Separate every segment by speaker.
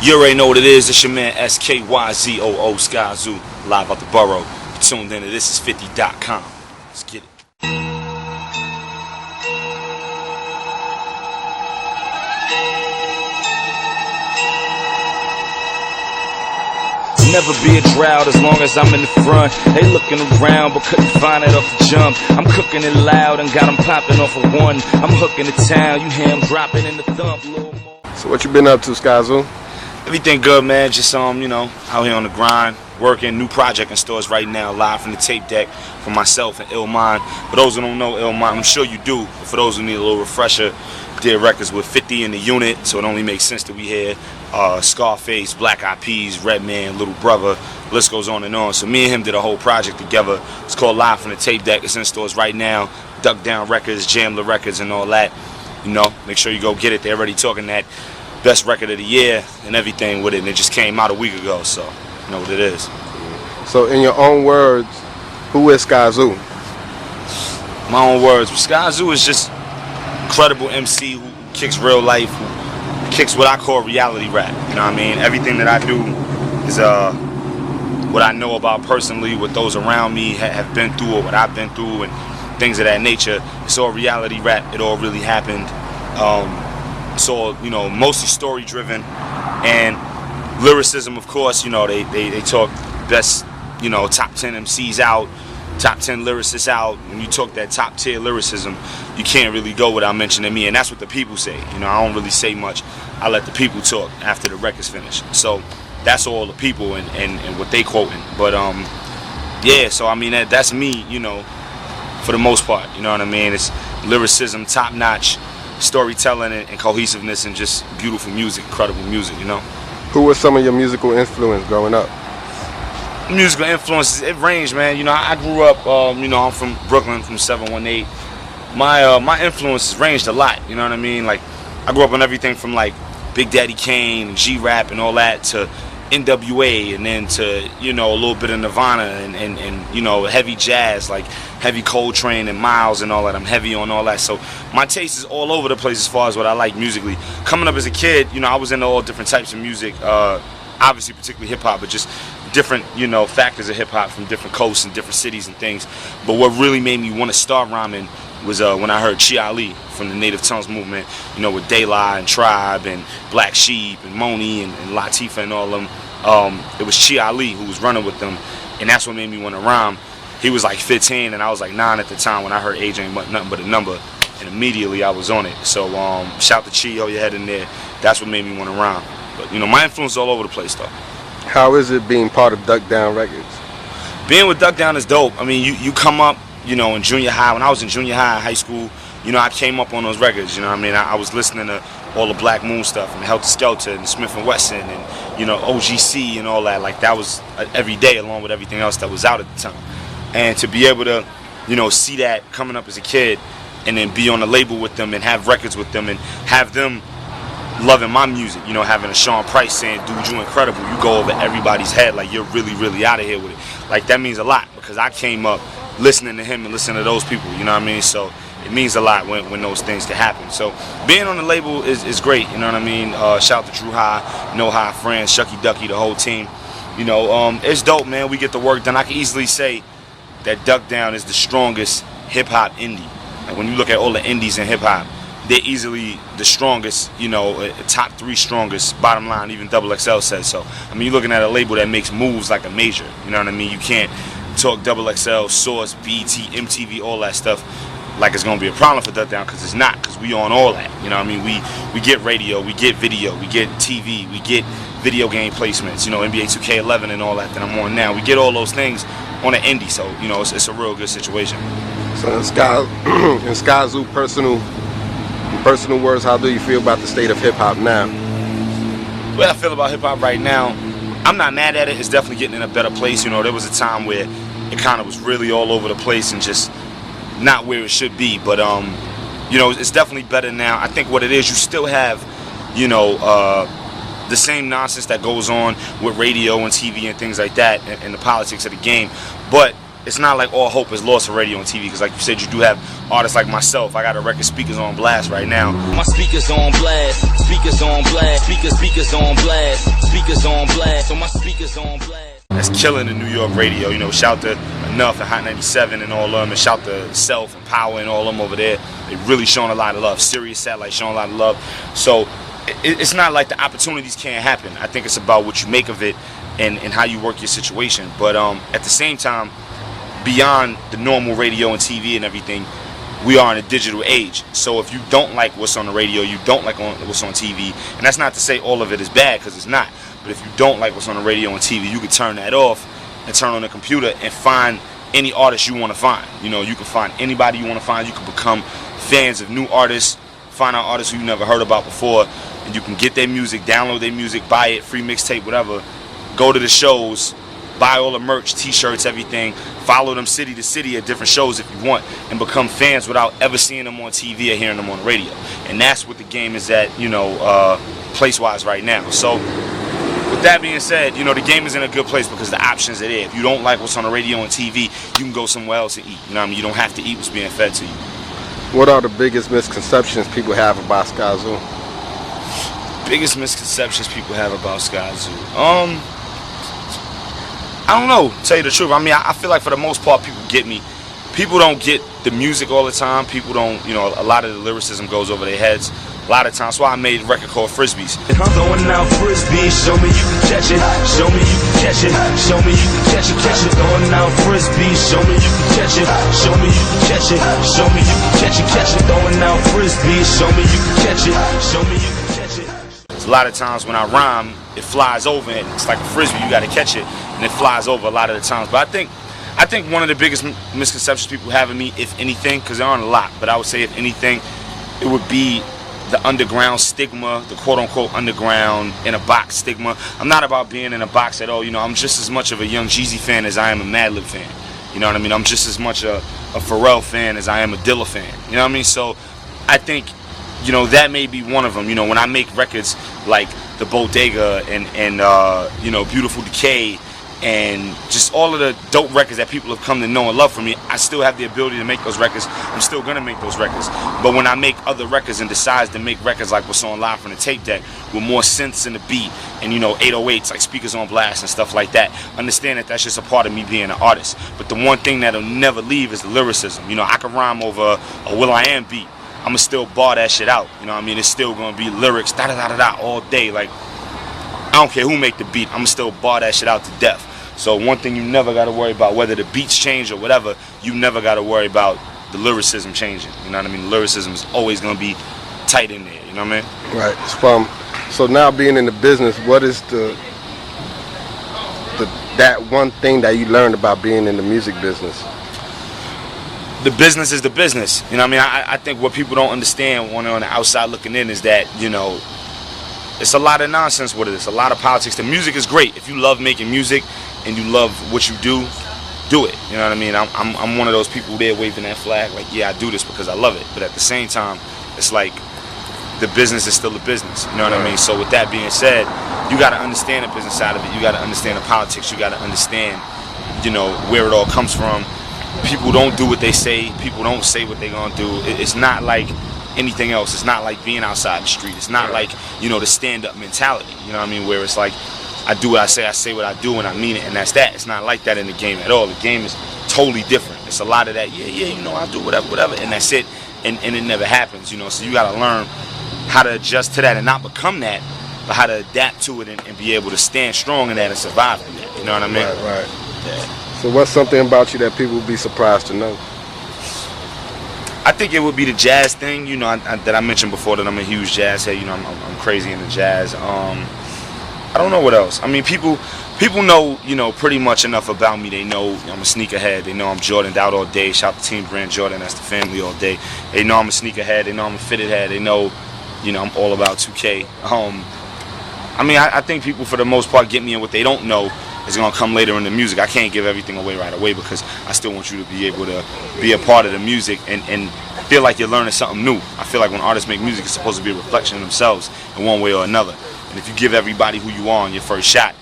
Speaker 1: You already know what it is. It's your man SKYZOO, SKYZOO, live out the borough. You're tuned in to Thisis50.com. Let's get it. Never be a drought as long as I'm in the front. They looking around but couldn't find it off the jump. I'm cooking it loud and got them popping off of one. I'm hooking the town, you hear them dropping in the thump. Little more.
Speaker 2: So what you been up to, SKYZOO?
Speaker 1: Everything good, man. Just you know, out here on the grind, working. New project in stores right now, live from the tape deck for myself and Illmind. For those who don't know Illmind, I'm sure you do. But for those who need a little refresher, did records with 50 in the unit, so it only makes sense that we hear Scarface, Black Eyed Peas, Redman, Little Brother. List goes on and on. So me and him did a whole project together. It's called Live from the Tape Deck. It's in stores right now. DuckDown Records, Jamla Records, and all that. You know, make sure you go get it. They're already talking that best record of the year and everything with it, and it just came out a week ago, so you know what it is.
Speaker 2: So in your own words, who is SKYZOO?
Speaker 1: My own words, SKYZOO is just incredible MC who kicks real life, who kicks what I call reality rap. You know what I mean? Everything that I do is what I know about personally, what those around me have been through or what I've been through and things of that nature. It's all reality rap. It all really happened. It's all, you know, mostly story driven, and lyricism, of course. You know, they talk best, you know, top 10 MCs out, top 10 lyricists out. When you talk that top tier lyricism, you can't really go without mentioning me, and that's what the people say. You know, I don't really say much. I let the people talk after the record's finished. So that's all the people and what they quoting. But yeah, so I mean that's me, you know, for the most part. You know what I mean? It's lyricism, top notch, storytelling and cohesiveness, and just beautiful music, incredible music, you know.
Speaker 2: Who was some of your musical influence growing up?
Speaker 1: Musical influences, it ranged, man. You know, I grew up, you know, I'm from Brooklyn, from 718. My influences ranged a lot, you know what I mean? Like, I grew up on everything from like Big Daddy Kane and G-Rap and all that to NWA, and then to, you know, a little bit of Nirvana and you know, heavy jazz like heavy Coltrane and Miles and all that. I'm heavy on all that, so my taste is all over the place as far as what I like musically. Coming up as a kid, you know, I was into all different types of music, obviously particularly hip-hop, but just different, you know, factors of hip-hop from different coasts and different cities and things. But what really made me want to start rhyming was when I heard Chi Ali from the Native Tongues movement, you know, with De La and Tribe and Black Sheep and Moni and Latifah and all of them. It was Chi Ali who was running with them, and that's what made me want to rhyme. He was like 15 and I was like 9 at the time when I heard Age Ain't Nothing But a Number, and immediately I was on it. So shout to Chi, hold your head in there. That's what made me want to rhyme. But you know, my influence is all over the place though.
Speaker 2: How is it being part of DuckDown Records?
Speaker 1: Being with DuckDown is dope. I mean, you come up, you know, in junior high. When I was in junior high, high school, you know, I came up on those records. You know what I mean? I was listening to all the Black Moon stuff and Helter Skelter and Smith and Wesson and, you know, OGC and all that. Like, that was every day along with everything else that was out at the time. And to be able to, you know, see that coming up as a kid and then be on the label with them and have records with them and have them loving my music, you know, having a Sean Price saying, dude, you incredible, you go over everybody's head, like you're really, really out of here with it. Like, that means a lot, because I came up listening to him and listening to those people, you know what I mean? So it means a lot when those things can happen. So being on the label is great, you know what I mean? Shout out to Drew High, No High Friends, Shucky Ducky, the whole team. You know, it's dope, man. We get the work done. I can easily say that DuckDown is the strongest hip-hop indie. Like, when you look at all the indies in hip-hop, they're easily the strongest, you know, top 3 strongest, bottom line, even XXL says so. I mean, you're looking at a label that makes moves like a major, you know what I mean? You can't talk XXL, Source, BT, MTV, all that stuff like it's going to be a problem for DuckDown, because it's not, because we on all that, you know what I mean? We get radio, we get video, we get TV, we get video game placements, you know, NBA 2K11 and all that I'm on now. We get all those things on an indie, so, you know, it's a real good situation.
Speaker 2: So in SKYZOO personal words, how do you feel about the state of hip-hop now?
Speaker 1: The way I feel about hip-hop right now, I'm not mad at it. It's definitely getting in a better place. You know, there was a time where it kind of was really all over the place and just not where it should be. But, you know, it's definitely better now. I think what it is, you still have, you know, the same nonsense that goes on with radio and TV and things like that and the politics of the game. But it's not like all hope is lost for radio and TV, because like you said, you do have artists like myself. I got a record, Speakers on Blast, right now.
Speaker 3: My speakers on blast, speakers on blast, speakers on blast, speakers on blast, so my speakers on blast.
Speaker 1: That's killing the New York radio. You know, shout to Enough and Hot 97 and all of them, and shout to Self and Power and all of them over there. They really showing a lot of love. Sirius Satellite showing a lot of love. So it's not like the opportunities can't happen. I think it's about what you make of it and how you work your situation. But at the same time, beyond the normal radio and TV and everything, we are in a digital age. So if you don't like what's on the radio, you don't like what's on TV, and that's not to say all of it is bad, because it's not. But if you don't like what's on the radio and TV, you can turn that off and turn on the computer and find any artist you want to find. You know, you can find anybody you want to find. You can become fans of new artists, find out artists who you never heard about before, and you can get their music, download their music, buy it, free mixtape, whatever. Go to the shows, buy all the merch, t-shirts, everything. Follow them city to city at different shows if you want, and become fans without ever seeing them on TV or hearing them on the radio. And that's what the game is at, you know, place-wise right now. So with that being said, you know, the game is in a good place because the options are there. If you don't like what's on the radio and TV, you can go somewhere else and eat. You know what I mean? You don't have to eat what's being fed to you.
Speaker 2: What are the biggest misconceptions people have about SKYZOO?
Speaker 1: Biggest misconceptions people have about SKYZOO? I don't know, to tell you the truth. I mean, I feel like for the most part, people get me. People don't get the music all the time. People don't, you know, a lot of the lyricism goes over their heads. A lot of times, that's why I made a record called Frisbees.
Speaker 3: I'm throwing out frisbees, show me you can catch it, show me you can catch it, show me you can catch it, throwing out frisbees, show me you can catch it, show me you can catch it, show me you can catch it, throwing out frisbees, show me you can catch it, show me you can catch it.
Speaker 1: A lot of times when I rhyme, it flies over, and it's like a frisbee, you gotta catch it, and it flies over a lot of the times. But I think one of the biggest misconceptions people have of me, if anything, because there aren't a lot, but I would say if anything, it would be the underground stigma, the quote-unquote underground in a box stigma. I'm not about being in a box at all. You know, I'm just as much of a Young Jeezy fan as I am a Madlib fan. You know what I mean? I'm just as much a Pharrell fan as I am a Dilla fan. You know what I mean? So I think, you know, that may be one of them. You know, when I make records like The Bodega and you know, Beautiful Decay, and just all of the dope records that people have come to know and love from me, I still have the ability to make those records. I'm still gonna make those records. But when I make other records and decide to make records like what's on Live from the Tape Deck, with more synths in the beat, and you know, 808s like Speakers on Blast and stuff like that, understand that that's just a part of me being an artist. But the one thing that'll never leave is the lyricism. You know, I can rhyme over a will.i.am beat. I'ma still bar that shit out. You know what I mean? It's still gonna be lyrics, da-da-da-da-da, all day. Like, I don't care who make the beat, I'ma still bar that shit out to death. So one thing you never got to worry about, whether the beats change or whatever, you never got to worry about the lyricism changing. You know what I mean? The lyricism is always going to be tight in there. You know what I mean?
Speaker 2: Right. So now being in the business, what is that one thing that you learned about being in the music business?
Speaker 1: The business is the business. You know what I mean? I think what people don't understand when they're on the outside looking in is that, you know, it's a lot of nonsense with it. It's a lot of politics. The music is great. If you love making music and you love what you do it. You know what I mean? I'm one of those people there waving that flag, like, yeah, I do this because I love it. But at the same time, it's like the business is still a business. You know what I mean? So with that being said, you got to understand the business side of it. You got to understand the politics. You got to understand, you know, where it all comes from. People don't do what they say. People don't say what they're gonna do. It's not like anything else. It's not like being outside the street. It's not like, you know, the stand-up mentality. You know what I mean? Where it's like, I do what I say what I do, and I mean it, and that's that. It's not like that in the game at all. The game is totally different. It's a lot of that, yeah, you know, I do whatever, and that's it, and it never happens, you know. So you got to learn how to adjust to that and not become that, but how to adapt to it and be able to stand strong in that and survive in that. You know what I mean?
Speaker 2: Right.
Speaker 1: Yeah.
Speaker 2: So what's something about you that people would be surprised to know?
Speaker 1: I think it would be the jazz thing, you know, that I mentioned before, that I'm a huge jazz head. You know, I'm crazy into jazz. I don't know what else. I mean, people know, you know, pretty much enough about me. They know I'm a sneakerhead. They know I'm Jordaned out all day. Shout out to Team Brand Jordan. That's the family all day. They know I'm a sneakerhead. They know I'm a fitted head. They know, you know, I'm all about 2K. I mean, I think people for the most part get me, and what they don't know is gonna come later in the music. I can't give everything away right away because I still want you to be able to be a part of the music and feel like you're learning something new. I feel like when artists make music, it's supposed to be a reflection of themselves in one way or another. And if you give everybody who you are on your first shot,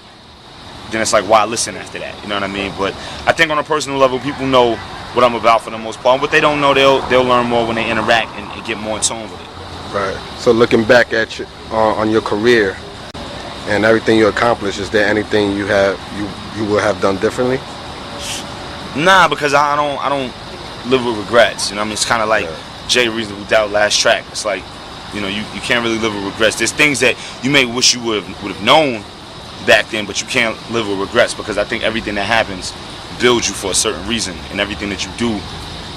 Speaker 1: then it's like, why listen after that? You know what I mean? But I think on a personal level, people know what I'm about for the most part. What they don't know, they'll learn more when they interact and get more in tune with it.
Speaker 2: Right. So looking back at you, on your career and everything you accomplished, is there anything you would have done differently?
Speaker 1: Nah, because I don't live with regrets. You know what I mean? It's kind of like Jay Reasonable Doubt last track. It's like, you know, you can't really live with regrets. There's things that you may wish you would have known back then, but you can't live with regrets, because I think everything that happens builds you for a certain reason, and everything that you do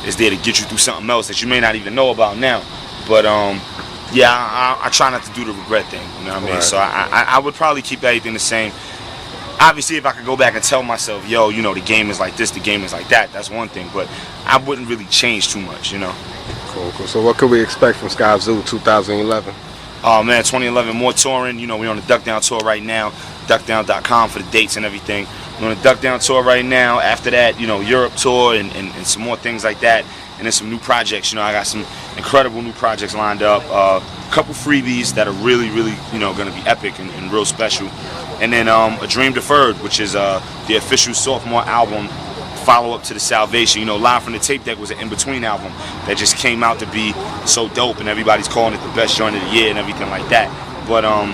Speaker 1: is there to get you through something else that you may not even know about now. But yeah, I try not to do the regret thing. You know what I mean? Right. So I would probably keep everything the same. Obviously, if I could go back and tell myself, yo, you know, the game is like this, the game is like that, that's one thing. But I wouldn't really change too much, you know.
Speaker 2: Cool. So what could we expect from SKYZOO 2011?
Speaker 1: Oh man, 2011, more touring. You know, we're on the DuckDown tour right now. DuckDown.com for the dates and everything. We're on the DuckDown tour right now. After that, you know, Europe tour and some more things like that. And then some new projects. You know, I got some incredible new projects lined up. A couple freebies that are really, really, you know, going to be epic and real special. And then A Dream Deferred, which is the official sophomore album follow-up to the Salvation. You know, Live from the Tape Deck was an in-between album that just came out to be so dope, and everybody's calling it the best joint of the year and everything like that. But A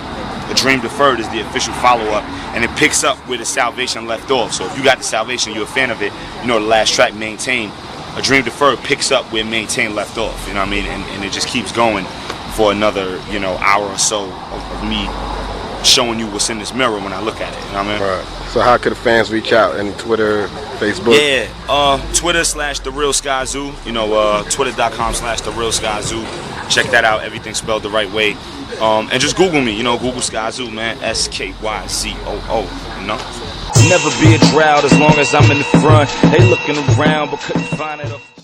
Speaker 1: Dream Deferred is the official follow-up, and it picks up where the Salvation left off. So if you got the Salvation, you're a fan of it, you know the last track, Maintain. A Dream Deferred picks up where Maintain left off, you know what I mean? And it just keeps going for another, you know, hour or so of me showing you what's in this mirror when I look at it, you know what I mean?
Speaker 2: Right. So how could the fans reach out? Any Twitter, Facebook?
Speaker 1: Yeah, Twitter /TheRealSkyZoo, you know, Twitter.com/TheRealSkyZoo. Check that out, everything spelled the right way. And just Google me, you know, Google SKYZOO, man, SKYZOO, you know?
Speaker 3: Never be a drought as long as I'm in the front. They looking around but couldn't find it.